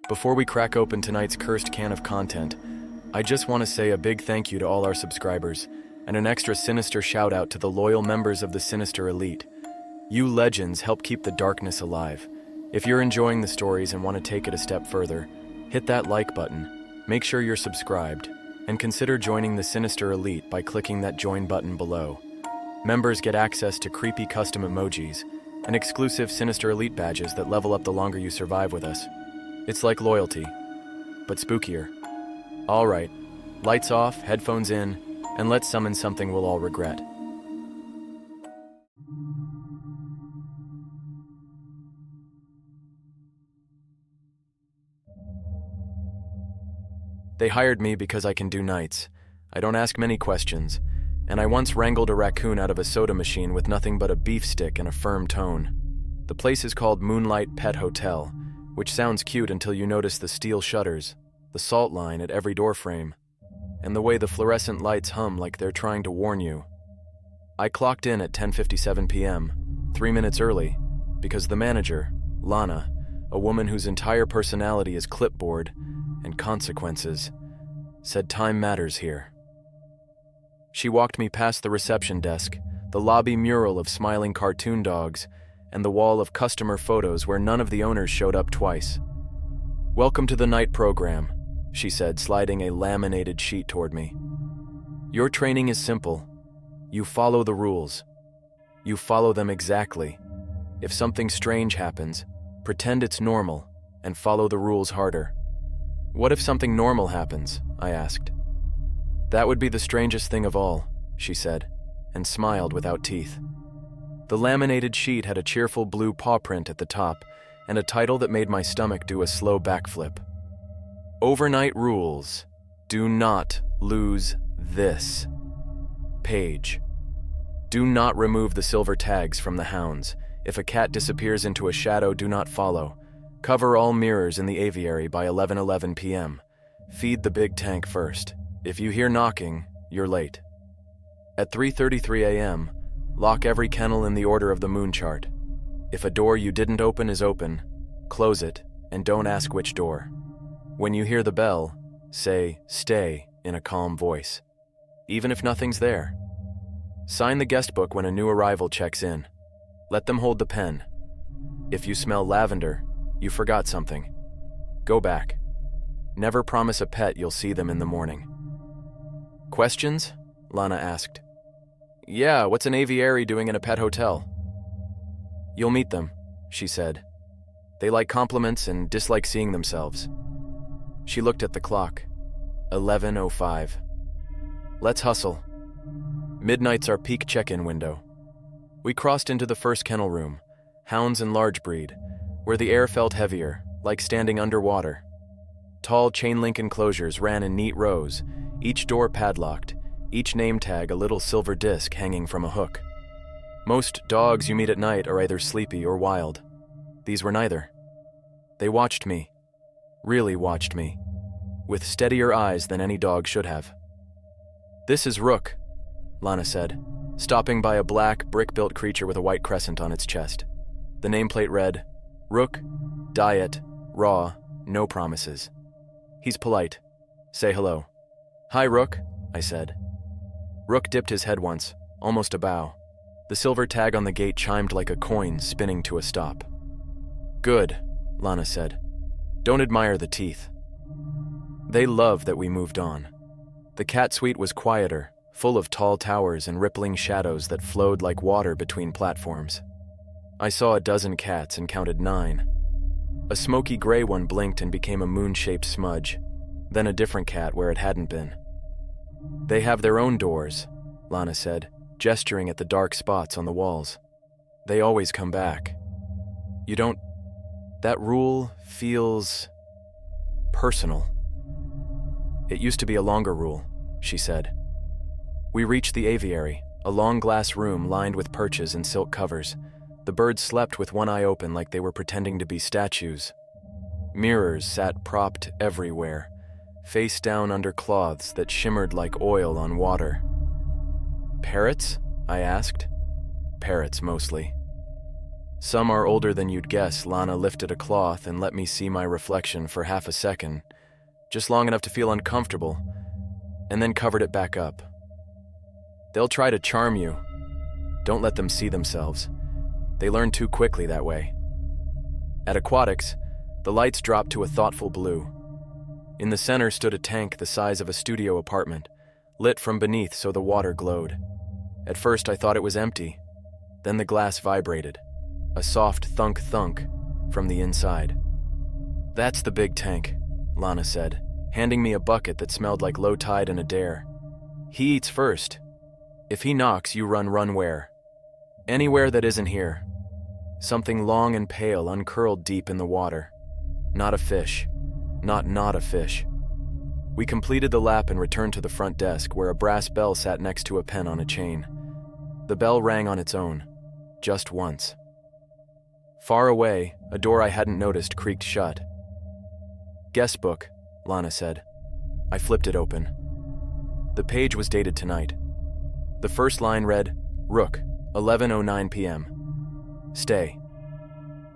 Before we crack open tonight's cursed can of content, I just want to say a big thank you to all our subscribers, and an extra sinister shout out to the loyal members of the Sinister Elite. You legends help keep the darkness alive. If you're enjoying the stories and want to take it a step further, hit that like button, make sure you're subscribed, and consider joining the Sinister Elite by clicking that join button below. Members get access to creepy custom emojis and exclusive Sinister Elite badges that level up the longer you survive with us. It's like loyalty, but spookier. All right, lights off, headphones in, and let's summon something we'll all regret. They hired me because I can do nights. I don't ask many questions, and I once wrangled a raccoon out of a soda machine with nothing but a beef stick and a firm tone. The place is called Moonlight Pet Hotel, which sounds cute until you notice the steel shutters, the salt line at every door frame, and the way the fluorescent lights hum like they're trying to warn you. I clocked in at 10:57 p.m., 3 minutes early, because the manager, Lana, a woman whose entire personality is clipboard and consequences, said time matters here. She walked me past the reception desk, the lobby mural of smiling cartoon dogs, and the wall of customer photos where none of the owners showed up twice. "Welcome to the night program," she said, sliding a laminated sheet toward me. "Your training is simple. You follow the rules. You follow them exactly. If something strange happens, pretend it's normal and follow the rules harder." "What if something normal happens?" I asked. "That would be the strangest thing of all," she said, and smiled without teeth. The laminated sheet had a cheerful blue paw print at the top and a title that made my stomach do a slow backflip. "Overnight rules. Do not lose this. Page. Do not remove the silver tags from the Hounds. If a cat disappears into a shadow, do not follow. Cover all mirrors in the aviary by 11:11 p.m. Feed the big tank first. If you hear knocking, you're late. At 3:33 a.m., lock every kennel in the order of the moon chart. If a door you didn't open is open, close it and don't ask which door. When you hear the bell, say, 'Stay,' in a calm voice, even if nothing's there. Sign the guest book when a new arrival checks in. Let them hold the pen. If you smell lavender, you forgot something. Go back. Never promise a pet you'll see them in the morning." "Questions?" Lana asked. "Yeah, what's an aviary doing in a pet hotel?" "You'll meet them," she said. "They like compliments and dislike seeing themselves." She looked at the clock. 11:05. "Let's hustle. Midnight's our peak check-in window." We crossed into the first kennel room, Hounds and large breed, where the air felt heavier, like standing underwater. Tall chain-link enclosures ran in neat rows, each door padlocked, each name tag a little silver disc hanging from a hook. Most dogs you meet at night are either sleepy or wild. These were neither. They watched me, really watched me, with steadier eyes than any dog should have. "This is Rook," Lana said, stopping by a black, brick-built creature with a white crescent on its chest. The nameplate read, "Rook, diet, raw, no promises." "He's polite. Say hello." "Hi, Rook," I said. Rook dipped his head once, almost a bow. The silver tag on the gate chimed like a coin spinning to a stop. "Good," Lana said. "Don't admire the teeth." They loved that we moved on. The cat suite was quieter, full of tall towers and rippling shadows that flowed like water between platforms. I saw a dozen cats and counted 9. A smoky gray one blinked and became a moon-shaped smudge, then a different cat where it hadn't been. "They have their own doors," Lana said, gesturing at the dark spots on the walls. "They always come back. You don't... That rule feels... personal." "It used to be a longer rule," she said. We reached the aviary, a long glass room lined with perches and silk covers. The birds slept with one eye open like they were pretending to be statues. Mirrors sat propped everywhere, face down under cloths that shimmered like oil on water. "Parrots?" I asked. "Parrots, mostly." Some are older than you'd guess. Lana lifted a cloth and let me see my reflection for half a second, just long enough to feel uncomfortable, and then covered it back up. They'll try to charm you. Don't let them see themselves. They learn too quickly that way. At Aquatics, the lights dropped to a thoughtful blue. In the center stood a tank the size of a studio apartment, lit from beneath so the water glowed. At first I thought it was empty. Then the glass vibrated, a soft thunk-thunk from the inside. "That's the big tank," Lana said, handing me a bucket that smelled like low tide and a dare. "He eats first. If he knocks, you run where? Anywhere that isn't here." Something long and pale uncurled deep in the water. Not a fish. Not a fish. We completed the lap and returned to the front desk, where a brass bell sat next to a pen on a chain. The bell rang on its own, just once. Far away, a door I hadn't noticed creaked shut. "Guest book," Lana said. I flipped it open. The page was dated tonight. The first line read, "Rook, 11:09 p.m. Stay."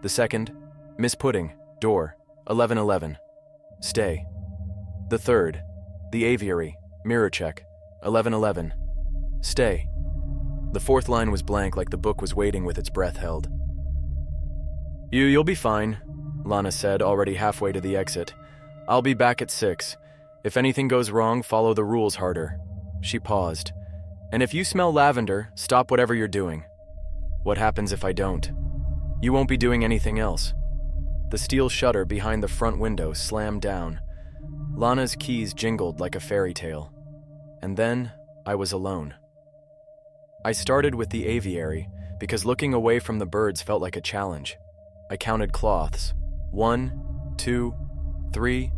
The second, "Miss Pudding, door, 11:11. Stay." The third, "The Aviary, mirror check, 11:11. Stay." The fourth line was blank, like the book was waiting with its breath held. You'll be fine," Lana said, already halfway to the exit. "I'll be back at 6. If anything goes wrong, follow the rules harder." She paused. "And if you smell lavender, stop whatever you're doing." "What happens if I don't?" "You won't be doing anything else." The steel shutter behind the front window slammed down. Lana's keys jingled like a fairy tale. And then I was alone. I started with the aviary because looking away from the birds felt like a challenge. I counted cloths. 1, 2, 3,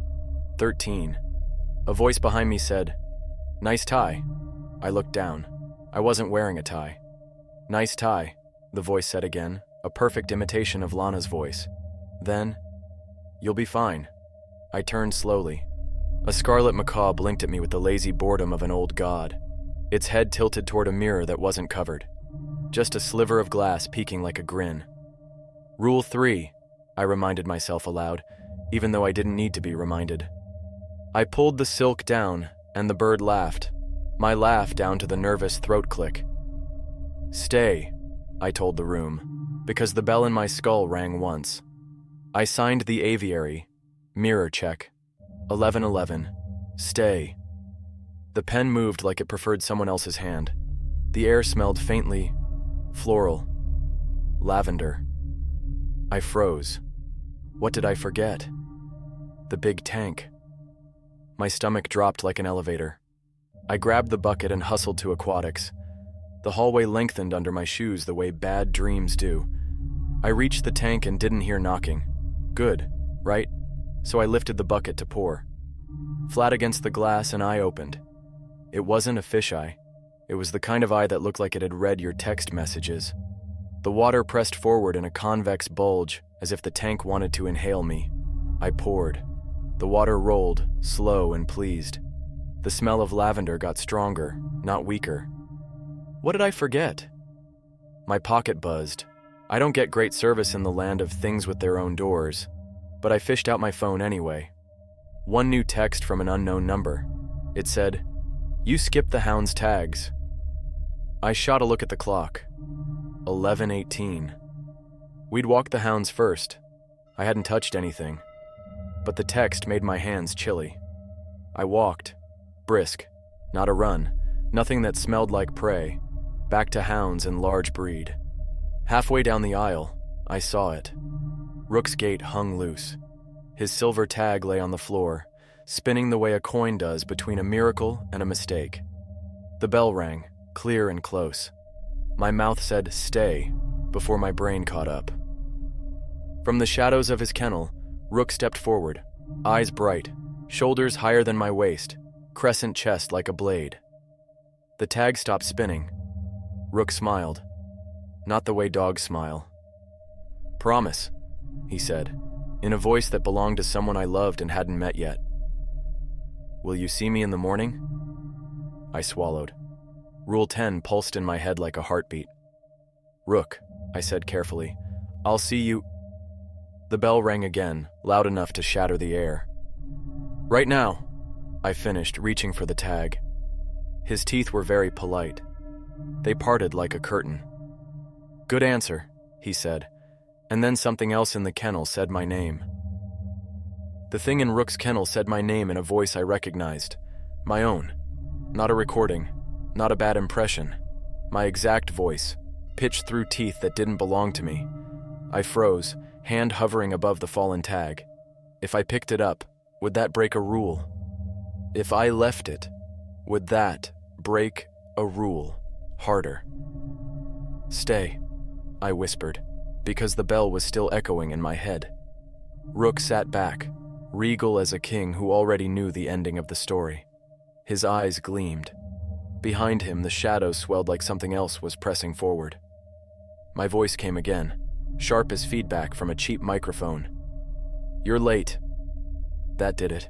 13. A voice behind me said, "Nice tie." I looked down. I wasn't wearing a tie. "Nice tie," the voice said again, a perfect imitation of Lana's voice. Then, "You'll be fine." I turned slowly. A scarlet macaw blinked at me with the lazy boredom of an old god, its head tilted toward a mirror that wasn't covered. Just a sliver of glass peeking like a grin. "Rule 3, I reminded myself aloud, even though I didn't need to be reminded. I pulled the silk down, and the bird laughed, my laugh down to the nervous throat click. "Stay," I told the room, because the bell in my skull rang once. I signed the aviary, mirror check, 11:11, stay. The pen moved like it preferred someone else's hand. The air smelled faintly floral, lavender. I froze. What did I forget? The big tank. My stomach dropped like an elevator. I grabbed the bucket and hustled to Aquatics. The hallway lengthened under my shoes the way bad dreams do. I reached the tank and didn't hear knocking. Good, right? So I lifted the bucket to pour. Flat against the glass, an eye opened. It wasn't a fisheye. It was the kind of eye that looked like it had read your text messages. The water pressed forward in a convex bulge, as if the tank wanted to inhale me. I poured. The water rolled, slow and pleased. The smell of lavender got stronger, not weaker. What did I forget? My pocket buzzed. I don't get great service in the land of things with their own doors, but I fished out my phone anyway. One new text from an unknown number. It said, "You skipped the Hounds tags." I shot a look at the clock. 11:18. We'd walked the Hounds first. I hadn't touched anything, but the text made my hands chilly. I walked, brisk, not a run, nothing that smelled like prey, back to Hounds in large breed. Halfway down the aisle, I saw it. Rook's gate hung loose. His silver tag lay on the floor, spinning the way a coin does between a miracle and a mistake. The bell rang, clear and close. My mouth said, "Stay," before my brain caught up. From the shadows of his kennel, Rook stepped forward, eyes bright, shoulders higher than my waist, crescent chest like a blade. The tag stopped spinning. Rook smiled. Not the way dogs smile. "Promise," he said, in a voice that belonged to someone I loved and hadn't met yet. "Will you see me in the morning?" I swallowed. Rule 10 pulsed in my head like a heartbeat. "Rook," I said carefully, I'll see you. The bell rang again, loud enough to shatter the air. Right now, I finished, reaching for the tag. His teeth were very polite. They parted like a curtain. Good answer, he said, and then something else in the kennel said my name. The thing in Rook's kennel said my name in a voice I recognized. My own. Not a recording, not a bad impression. My exact voice, pitched through teeth that didn't belong to me. I froze, hand hovering above the fallen tag. If I picked it up, would that break a rule? If I left it, would that break a rule? Harder. Stay, I whispered, because the bell was still echoing in my head. Rook sat back, regal as a king who already knew the ending of the story. His eyes gleamed. Behind him, the shadows swelled like something else was pressing forward. My voice came again, sharp as feedback from a cheap microphone. You're late. That did it.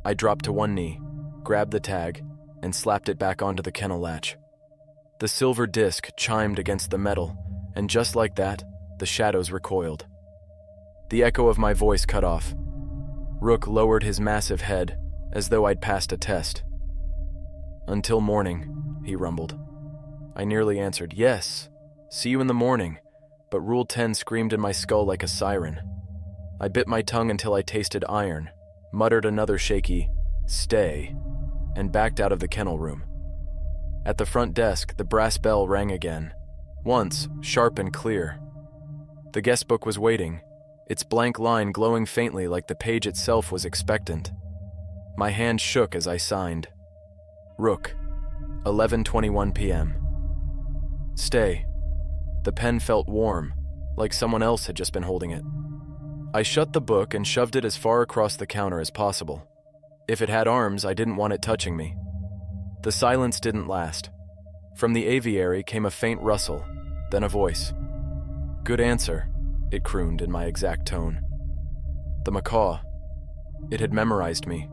I dropped to one knee, grabbed the tag, and slapped it back onto the kennel latch. The silver disc chimed against the metal, and just like that, the shadows recoiled. The echo of my voice cut off. Rook lowered his massive head, as though I'd passed a test. Until morning, he rumbled. I nearly answered, yes, see you in the morning, but Rule 10 screamed in my skull like a siren. I bit my tongue until I tasted iron, muttered another shaky, stay, and backed out of the kennel room. At the front desk, the brass bell rang again, once sharp and clear. The guest book was waiting, its blank line glowing faintly like the page itself was expectant. My hand shook as I signed. Rook, 11:21 p.m. Stay. The pen felt warm, like someone else had just been holding it. I shut the book and shoved it as far across the counter as possible. If it had arms, I didn't want it touching me. The silence didn't last. From the aviary came a faint rustle, then a voice. Good answer, it crooned in my exact tone. The macaw. It had memorized me.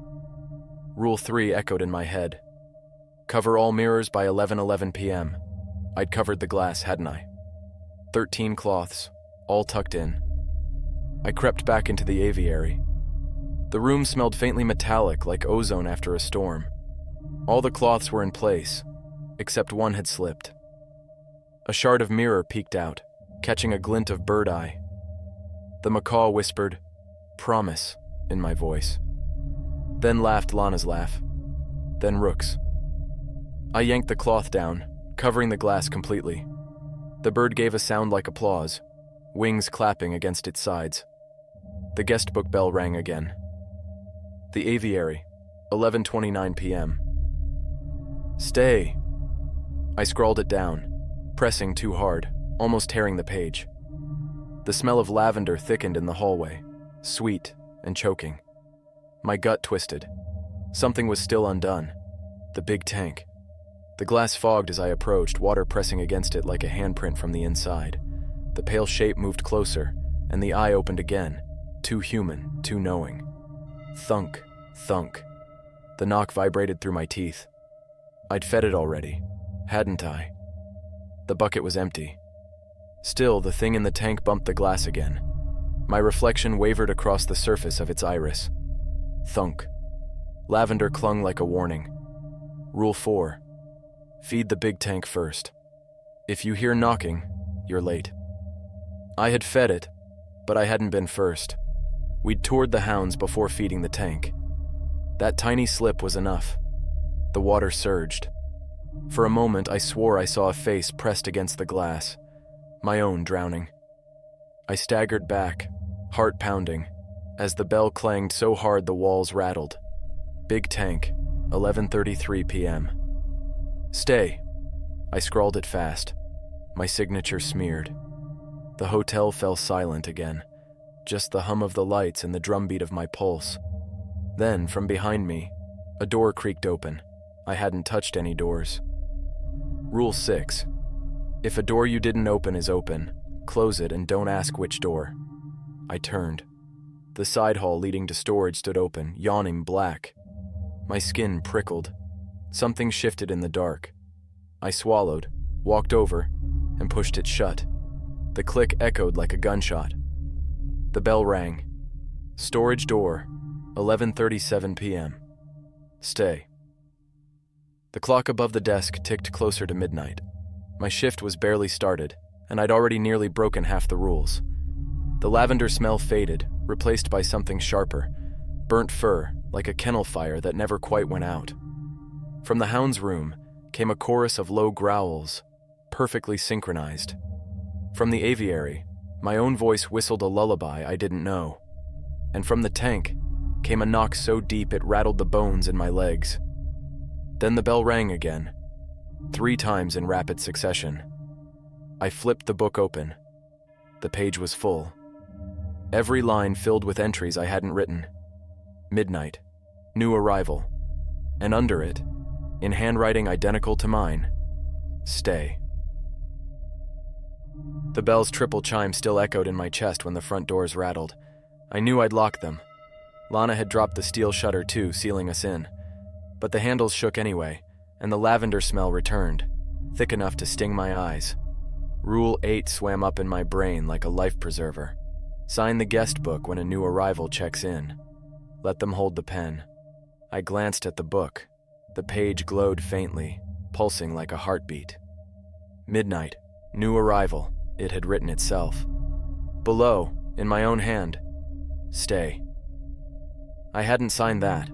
Rule 3 echoed in my head. Cover all mirrors by 11:11 p.m. I'd covered the glass, hadn't I? 13 cloths, all tucked in. I crept back into the aviary. The room smelled faintly metallic, like ozone after a storm. All the cloths were in place, except one had slipped. A shard of mirror peeked out, catching a glint of bird eye. The macaw whispered, promise, in my voice. Then laughed Lana's laugh. Then Rook's. I yanked the cloth down, covering the glass completely. The bird gave a sound like applause, wings clapping against its sides. The guest book bell rang again. The aviary, 11:29 p.m. Stay. I scrawled it down, pressing too hard, almost tearing the page. The smell of lavender thickened in the hallway, sweet and choking. My gut twisted. Something was still undone. The big tank. The glass fogged as I approached, water pressing against it like a handprint from the inside. The pale shape moved closer, and the eye opened again, too human, too knowing. Thunk, thunk. The knock vibrated through my teeth. I'd fed it already, hadn't I? The bucket was empty. Still, the thing in the tank bumped the glass again. My reflection wavered across the surface of its iris. Thunk. Lavender clung like a warning. Rule 4. Feed the big tank first. If you hear knocking, you're late. I had fed it, but I hadn't been first. We'd toured the Hounds before feeding the tank. That tiny slip was enough. The water surged. For a moment, I swore I saw a face pressed against the glass, my own drowning. I staggered back, heart pounding, as the bell clanged so hard the walls rattled. Big tank, 11:33 p.m. Stay. I scrawled it fast, my signature smeared. The hotel fell silent again, just the hum of the lights and the drumbeat of my pulse. Then, from behind me, a door creaked open. I hadn't touched any doors. Rule 6. If a door you didn't open is open, close it and don't ask which door. I turned. The side hall leading to storage stood open, yawning black. My skin prickled. Something shifted in the dark. I swallowed, walked over, and pushed it shut. The click echoed like a gunshot. The bell rang. Storage door, 11:37 p.m. Stay. The clock above the desk ticked closer to midnight. My shift was barely started, and I'd already nearly broken half the rules. The lavender smell faded, replaced by something sharper, burnt fur, like a kennel fire that never quite went out. From the Hounds' room came a chorus of low growls, perfectly synchronized. From the Aviary, my own voice whistled a lullaby I didn't know. And from the tank came a knock so deep it rattled the bones in my legs. Then the bell rang again, 3 times in rapid succession. I flipped the book open. The page was full. Every line filled with entries I hadn't written. Midnight, new arrival, and under it, in handwriting identical to mine, stay. The bell's triple chime still echoed in my chest when the front doors rattled. I knew I'd locked them. Lana had dropped the steel shutter too, sealing us in. But the handles shook anyway, and the lavender smell returned, thick enough to sting my eyes. Rule 8 swam up in my brain like a life preserver. Sign the guest book when a new arrival checks in. Let them hold the pen. I glanced at the book. The page glowed faintly, pulsing like a heartbeat. Midnight, new arrival, it had written itself. Below, in my own hand, stay. I hadn't signed that.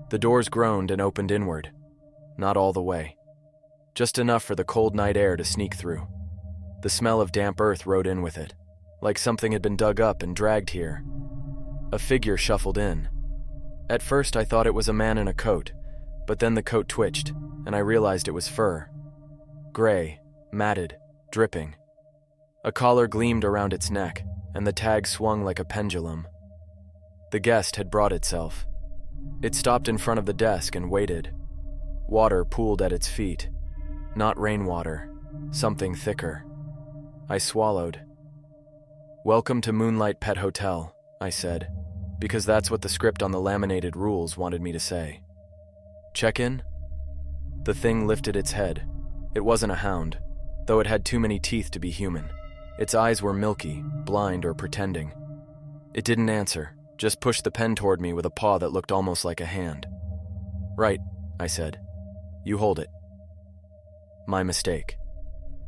The doors groaned and opened inward. Not all the way. Just enough for the cold night air to sneak through. The smell of damp earth rode in with it, like something had been dug up and dragged here. A figure shuffled in. At first I thought it was a man in a coat, but then the coat twitched, and I realized it was fur. Gray, matted, dripping. A collar gleamed around its neck, and the tag swung like a pendulum. The guest had brought itself. It stopped in front of the desk and waited. Water pooled at its feet. Not rainwater, something thicker. I swallowed. "Welcome to Moonlight Pet Hotel," I said, because that's what the script on the laminated rules wanted me to say. "Check in?" The thing lifted its head. It wasn't a hound, though it had too many teeth to be human. Its eyes were milky, blind, or pretending. It didn't answer, just pushed the pen toward me with a paw that looked almost like a hand. "Right," I said. "You hold it." My mistake.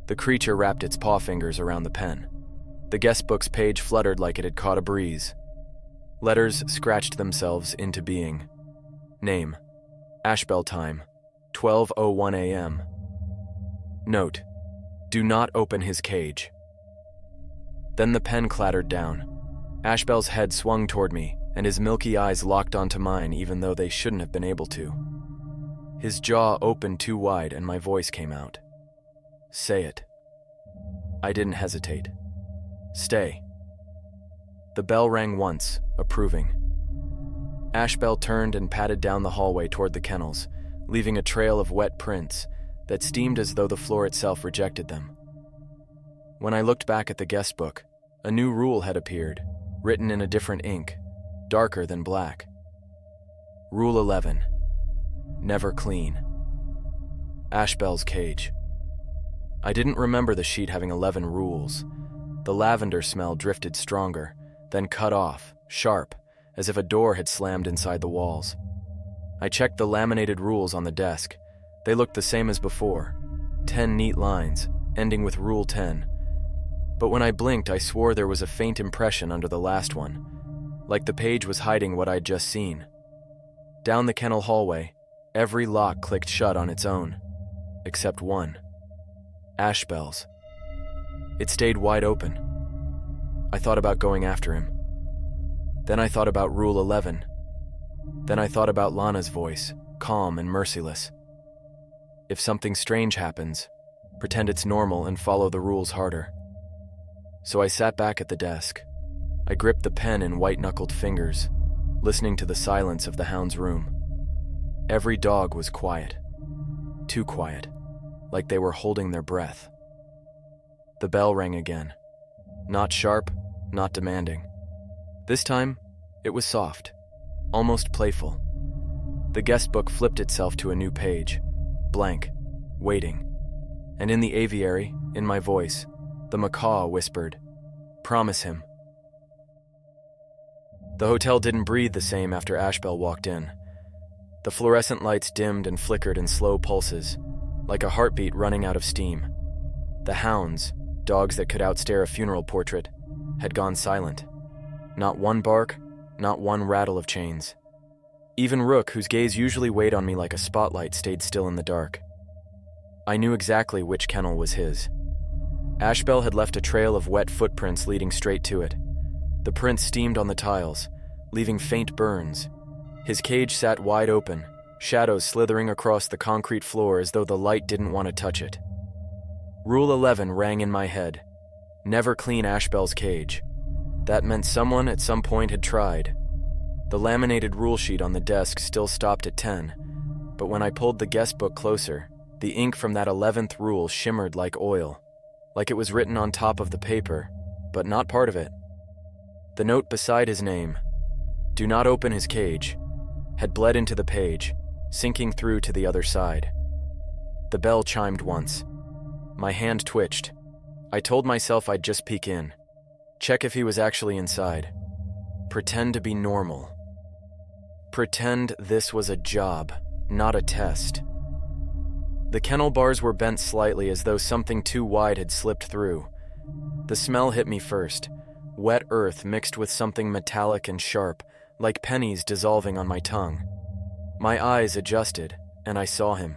The creature wrapped its paw fingers around the pen. The guest book's page fluttered like it had caught a breeze. Letters scratched themselves into being. Name: Ashbell time, 12:01 a.m. Note: do not open his cage. Then the pen clattered down. Ashbell's head swung toward me, and his milky eyes locked onto mine even though they shouldn't have been able to. His jaw opened too wide and my voice came out. "Say it." I didn't hesitate. "Stay." The bell rang once, approving. Ashbell turned and padded down the hallway toward the kennels, leaving a trail of wet prints that steamed as though the floor itself rejected them. When I looked back at the guest book, a new rule had appeared, written in a different ink, darker than black. Rule 11. Never clean. Ashbell's cage. I didn't remember the sheet having 11 rules. The lavender smell drifted stronger, then cut off, sharp, as if a door had slammed inside the walls. I checked the laminated rules on the desk. They looked the same as before, 10 neat lines, ending with Rule 10. But when I blinked, I swore there was a faint impression under the last one, like the page was hiding what I'd just seen. Down the kennel hallway, every lock clicked shut on its own, except one. Ashbell's. It stayed wide open. I thought about going after him. Then I thought about Rule 11. Then I thought about Lana's voice, calm and merciless. If something strange happens, pretend it's normal and follow the rules harder. So I sat back at the desk. I gripped the pen in white-knuckled fingers, listening to the silence of the Hounds' room. Every dog was quiet. Too quiet, like they were holding their breath. The bell rang again. Not sharp, not demanding. This time, it was soft, almost playful. The guest book flipped itself to a new page, blank, waiting. And in the aviary, in my voice, The macaw whispered, "Promise him." The hotel didn't breathe the same after Ashbell walked in. The fluorescent lights dimmed and flickered in slow pulses, like a heartbeat running out of steam. The hounds, dogs that could outstare a funeral portrait, had gone silent. Not one bark, not one rattle of chains. Even Rook, whose gaze usually weighed on me like a spotlight, stayed still in the dark. I knew exactly which kennel was his. Ashbell had left a trail of wet footprints leading straight to it. The prints steamed on the tiles, leaving faint burns. His cage sat wide open, shadows slithering across the concrete floor as though the light didn't want to touch it. Rule 11 rang in my head. Never clean Ashbell's cage. That meant someone at some point had tried. The laminated rule sheet on the desk still stopped at 10, but when I pulled the guest book closer, the ink from that 11th rule shimmered like oil, like it was written on top of the paper, but not part of it. The note beside his name, "Do not open his cage," had bled into the page, sinking through to the other side. The bell chimed once. My hand twitched. I told myself I'd just peek in, check if he was actually inside. Pretend to be normal. Pretend this was a job, not a test. The kennel bars were bent slightly as though something too wide had slipped through. The smell hit me first, wet earth mixed with something metallic and sharp, like pennies dissolving on my tongue. My eyes adjusted, and I saw him.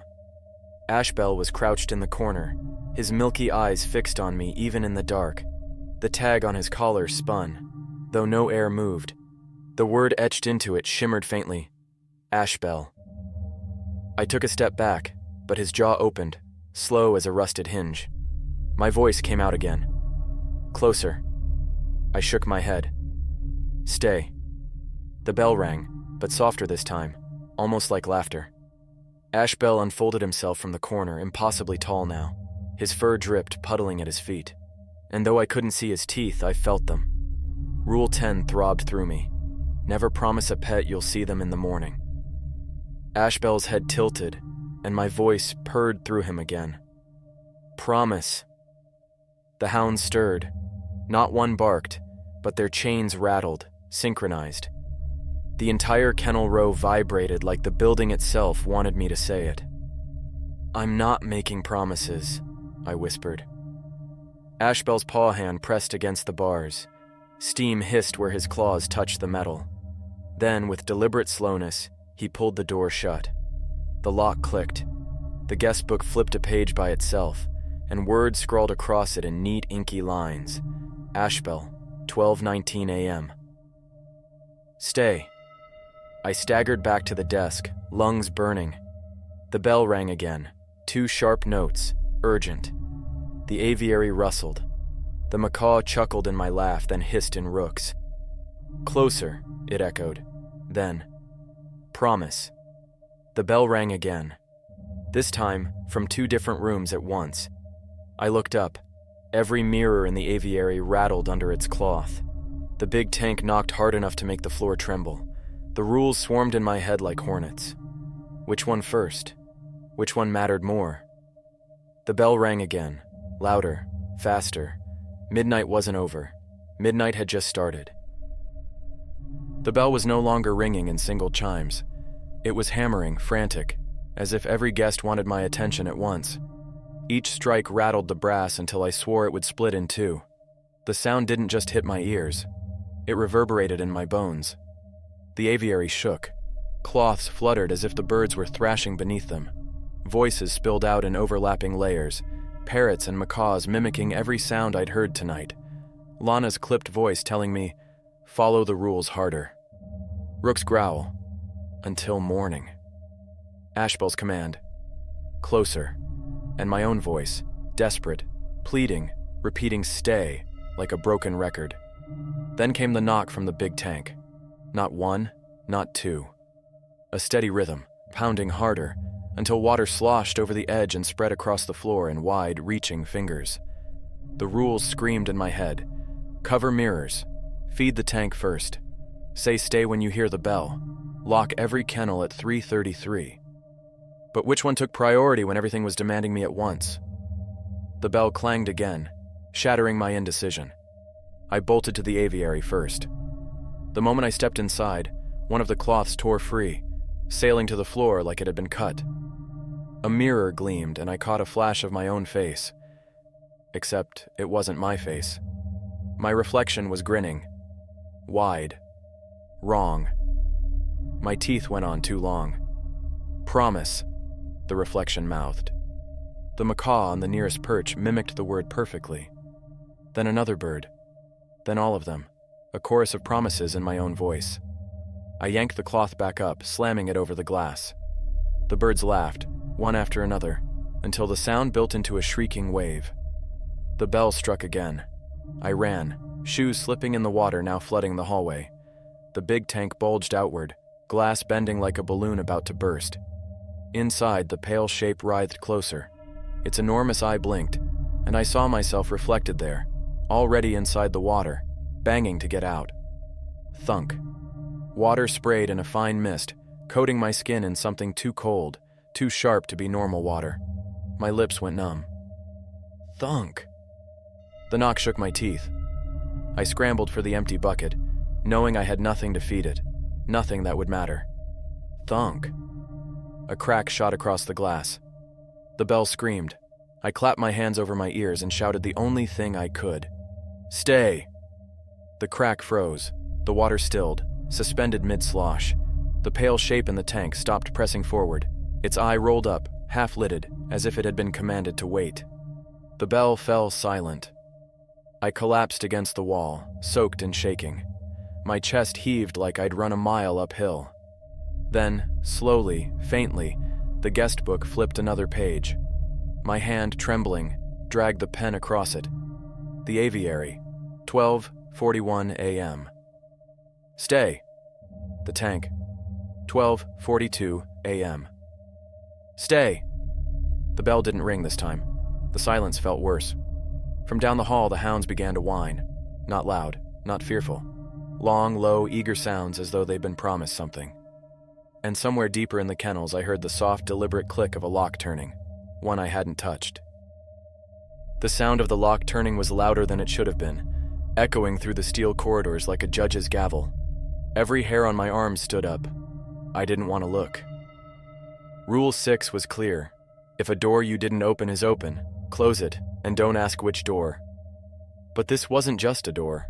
Ashbell was crouched in the corner, his milky eyes fixed on me even in the dark. The tag on his collar spun, though no air moved. The word etched into it shimmered faintly. Ashbell. I took a step back, but his jaw opened, slow as a rusted hinge. My voice came out again. Closer. I shook my head. Stay. The bell rang, but softer this time, almost like laughter. Ashbell unfolded himself from the corner, impossibly tall now. His fur dripped, puddling at his feet. And though I couldn't see his teeth, I felt them. Rule 10 throbbed through me. Never promise a pet you'll see them in the morning. Ashbell's head tilted, and my voice purred through him again. Promise. The hounds stirred. Not one barked, but their chains rattled, synchronized. The entire kennel row vibrated like the building itself wanted me to say it. I'm not making promises, I whispered. Ashbell's paw hand pressed against the bars. Steam hissed where his claws touched the metal. Then, with deliberate slowness, he pulled the door shut. The lock clicked. The guest book flipped a page by itself, and words scrawled across it in neat, inky lines. Ashbell, 12:19 a.m. Stay. I staggered back to the desk, lungs burning. The bell rang again. 2 sharp notes, urgent. The aviary rustled. The macaw chuckled in my laugh, then hissed in Rook's. Closer, it echoed. Then, promise. The bell rang again. This time, from 2 different rooms at once. I looked up. Every mirror in the aviary rattled under its cloth. The big tank knocked hard enough to make the floor tremble. The rules swarmed in my head like hornets. Which one first? Which one mattered more? The bell rang again, louder, faster. Midnight wasn't over. Midnight had just started. The bell was no longer ringing in single chimes. It was hammering, frantic, as if every guest wanted my attention at once. Each strike rattled the brass until I swore it would split in 2. The sound didn't just hit my ears. It reverberated in my bones. The aviary shook. Cloths fluttered as if the birds were thrashing beneath them. Voices spilled out in overlapping layers, parrots and macaws mimicking every sound I'd heard tonight. Lana's clipped voice telling me, follow the rules harder. Rook's growl, until morning. Ashbell's command, closer. And my own voice, desperate, pleading, repeating stay, like a broken record. Then came the knock from the big tank. Not 1, not 2. A steady rhythm, pounding harder, until water sloshed over the edge and spread across the floor in wide, reaching fingers. The rules screamed in my head. Cover mirrors. Feed the tank first. Say stay when you hear the bell. Lock every kennel at 3:33. But which one took priority when everything was demanding me at once? The bell clanged again, shattering my indecision. I bolted to the aviary first. The moment I stepped inside, one of the cloths tore free, sailing to the floor like it had been cut. A mirror gleamed, and I caught a flash of my own face. Except it wasn't my face. My reflection was grinning. Wide. Wrong. My teeth went on too long. "Promise," the reflection mouthed. The macaw on the nearest perch mimicked the word perfectly. Then another bird. Then all of them. A chorus of promises in my own voice. I yanked the cloth back up, slamming it over the glass. The birds laughed, one after another, until the sound built into a shrieking wave. The bell struck again. I ran, shoes slipping in the water now flooding the hallway. The big tank bulged outward, glass bending like a balloon about to burst. Inside, the pale shape writhed closer. Its enormous eye blinked, and I saw myself reflected there, already inside the water, banging to get out. Thunk. Water sprayed in a fine mist, coating my skin in something too cold, too sharp to be normal water. My lips went numb. Thunk. The knock shook my teeth. I scrambled for the empty bucket, knowing I had nothing to feed it, nothing that would matter. Thunk. A crack shot across the glass. The bell screamed. I clapped my hands over my ears and shouted the only thing I could. "Stay!" The crack froze. The water stilled, suspended mid-slosh. The pale shape in the tank stopped pressing forward. Its eye rolled up, half-lidded, as if it had been commanded to wait. The bell fell silent. I collapsed against the wall, soaked and shaking. My chest heaved like I'd run a mile uphill. Then, slowly, faintly, the guest book flipped another page. My hand, trembling, dragged the pen across it. The Aviary, 12:41 a.m. Stay. The tank, 12:42 a.m. Stay. The bell didn't ring this time. The silence felt worse. From down the hall, the hounds began to whine. Not loud, not fearful. Long, low, eager sounds as though they'd been promised something. And somewhere deeper in the kennels, I heard the soft, deliberate click of a lock turning, one I hadn't touched. The sound of the lock turning was louder than it should have been, echoing through the steel corridors like a judge's gavel. Every hair on my arm stood up. I didn't want to look. Rule 6 was clear. If a door you didn't open is open, close it, and don't ask which door. But this wasn't just a door.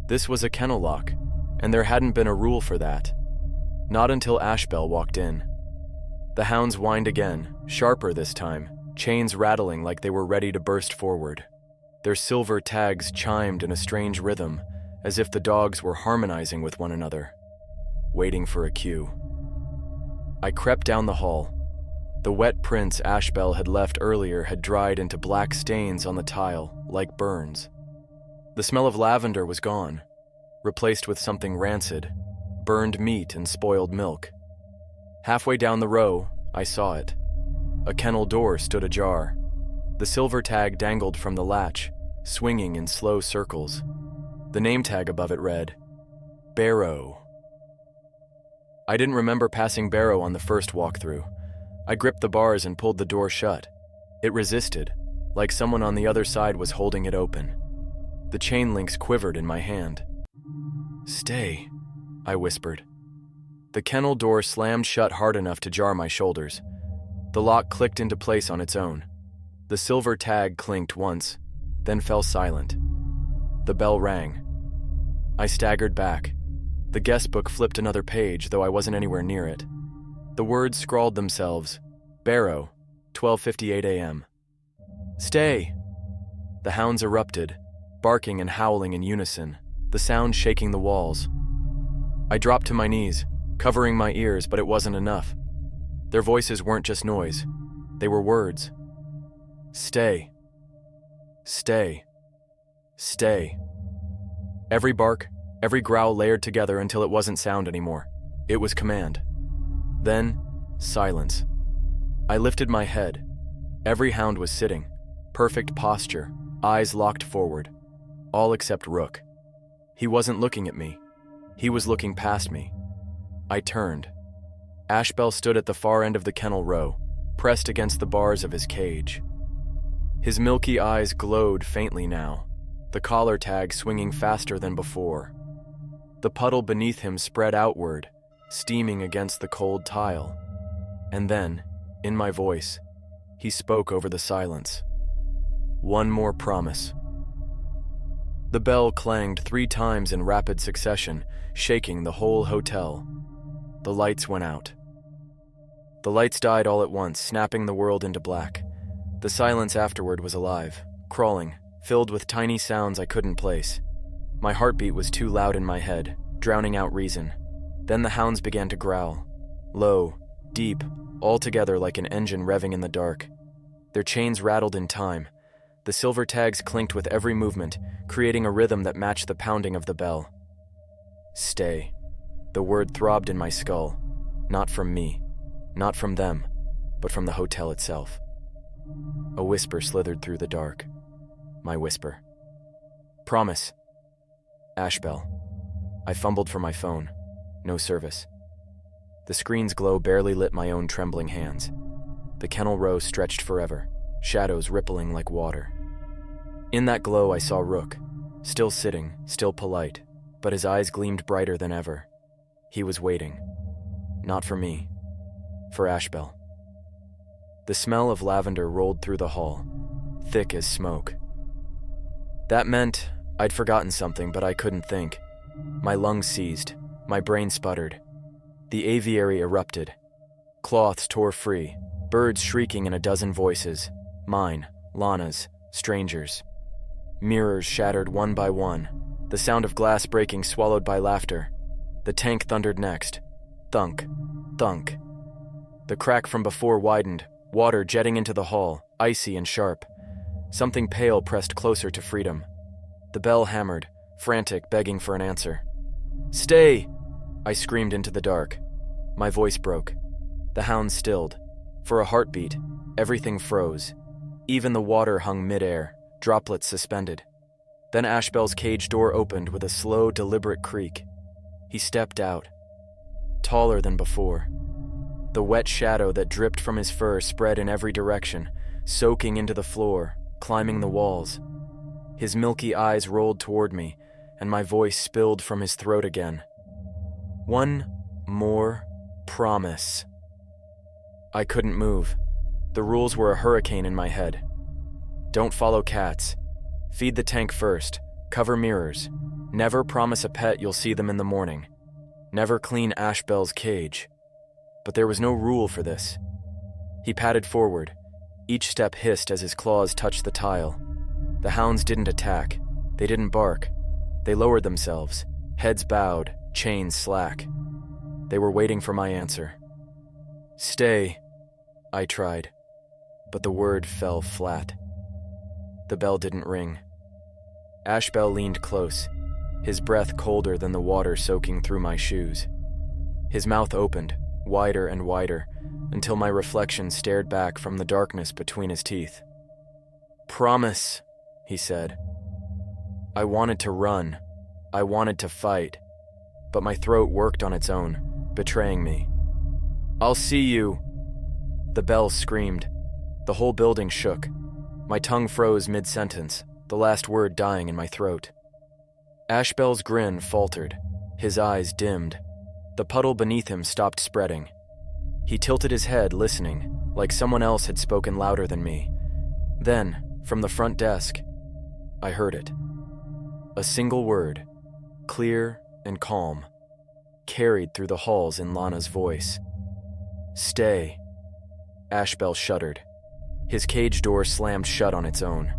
This was a kennel lock, and there hadn't been a rule for that. Not until Ashbell walked in. The hounds whined again, sharper this time, chains rattling like they were ready to burst forward. Their silver tags chimed in a strange rhythm, as if the dogs were harmonizing with one another, waiting for a cue. I crept down the hall. The wet prints Ashbell had left earlier had dried into black stains on the tile, like burns. The smell of lavender was gone, replaced with something rancid, burned meat and spoiled milk. Halfway down the row, I saw it. A kennel door stood ajar. The silver tag dangled from the latch, swinging in slow circles. The name tag above it read, Barrow. I didn't remember passing Barrow on the first walkthrough. I gripped the bars and pulled the door shut. It resisted, like someone on the other side was holding it open. The chain links quivered in my hand. "Stay," I whispered. The kennel door slammed shut hard enough to jar my shoulders. The lock clicked into place on its own. The silver tag clinked once, then fell silent. The bell rang. I staggered back. The guest book flipped another page, though I wasn't anywhere near it. The words scrawled themselves. Barrow, 12:58 a.m. Stay! The hounds erupted, barking and howling in unison, the sound shaking the walls. I dropped to my knees, covering my ears, but it wasn't enough. Their voices weren't just noise. They were words. Stay. Stay. Stay. Every bark, every growl layered together until it wasn't sound anymore. It was command. Then, silence. I lifted my head. Every hound was sitting. Perfect posture, eyes locked forward. All except Rook. He wasn't looking at me. He was looking past me. I turned. Ashbell stood at the far end of the kennel row, pressed against the bars of his cage. His milky eyes glowed faintly now, the collar tag swinging faster than before. The puddle beneath him spread outward, steaming against the cold tile. And then, in my voice, he spoke over the silence. One more promise. The bell clanged 3 times in rapid succession, shaking the whole hotel. The lights went out. The lights died all at once, snapping the world into black. The silence afterward was alive, crawling, filled with tiny sounds I couldn't place. My heartbeat was too loud in my head, drowning out reason. Then the hounds began to growl. Low, deep, all together like an engine revving in the dark. Their chains rattled in time. The silver tags clinked with every movement, creating a rhythm that matched the pounding of the bell. Stay. The word throbbed in my skull. Not from me. Not from them, but from the hotel itself. A whisper slithered through the dark. My whisper. Promise. Ashbell. I fumbled for my phone. No service. The screen's glow barely lit my own trembling hands. The kennel row stretched forever, shadows rippling like water. In that glow I saw Rook, still sitting, still polite, but his eyes gleamed brighter than ever. He was waiting. Not for me. For Ashbell. The smell of lavender rolled through the hall, thick as smoke. That meant I'd forgotten something, but I couldn't think. My lungs seized, my brain sputtered. The aviary erupted. Cloths tore free, birds shrieking in a dozen voices. Mine, Lana's, strangers. Mirrors shattered one by one, the sound of glass breaking swallowed by laughter. The tank thundered next. Thunk, thunk. The crack from before widened, water jetting into the hall, icy and sharp. Something pale pressed closer to freedom. The bell hammered, frantic, begging for an answer. Stay! I screamed into the dark. My voice broke. The hounds stilled. For a heartbeat, everything froze. Even the water hung midair, droplets suspended. Then Ashbell's cage door opened with a slow, deliberate creak. He stepped out. Taller than before. The wet shadow that dripped from his fur spread in every direction, soaking into the floor, climbing the walls. His milky eyes rolled toward me, and my voice spilled from his throat again. One more promise. I couldn't move. The rules were a hurricane in my head. Don't follow cats. Feed the tank first. Cover mirrors. Never promise a pet you'll see them in the morning. Never clean Ashbell's cage. But there was no rule for this. He padded forward. Each step hissed as his claws touched the tile. The hounds didn't attack. They didn't bark. They lowered themselves, heads bowed, chains slack. They were waiting for my answer. Stay, I tried, but the word fell flat. The bell didn't ring. Ashbell leaned close, his breath colder than the water soaking through my shoes. His mouth opened, wider and wider, until my reflection stared back from the darkness between his teeth. Promise, he said. I wanted to run. I wanted to fight. But my throat worked on its own, betraying me. I'll see you. The bell screamed. The whole building shook. My tongue froze mid-sentence, the last word dying in my throat. Ashbell's grin faltered. His eyes dimmed. The puddle beneath him stopped spreading. He tilted his head, listening, like someone else had spoken louder than me. Then, from the front desk, I heard it. A single word, clear and calm, carried through the halls in Lana's voice. Stay. Ashbell shuddered. His cage door slammed shut on its own,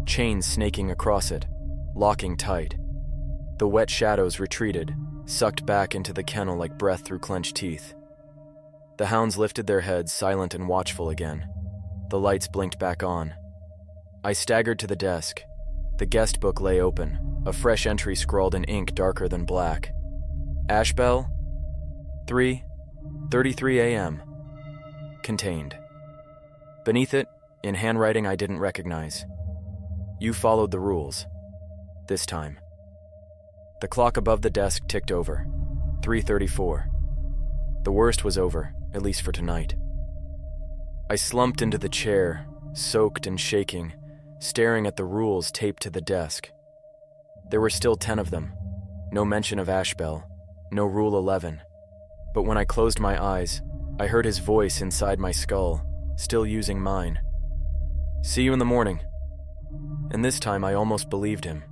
chains snaking across it, locking tight. The wet shadows retreated, sucked back into the kennel like breath through clenched teeth. The hounds lifted their heads, silent and watchful again. The lights blinked back on. I staggered to the desk. The guest book lay open, a fresh entry scrawled in ink darker than black. Ashbell, 3:33 a.m. Contained. Beneath it, in handwriting I didn't recognize. You followed the rules. This time. The clock above the desk ticked over. 3:34. The worst was over, at least for tonight. I slumped into the chair, soaked and shaking, staring at the rules taped to the desk. There were still 10 of them. No mention of Ashbell, no Rule 11. But when I closed my eyes, I heard his voice inside my skull, still using mine. "See you in the morning." And this time I almost believed him.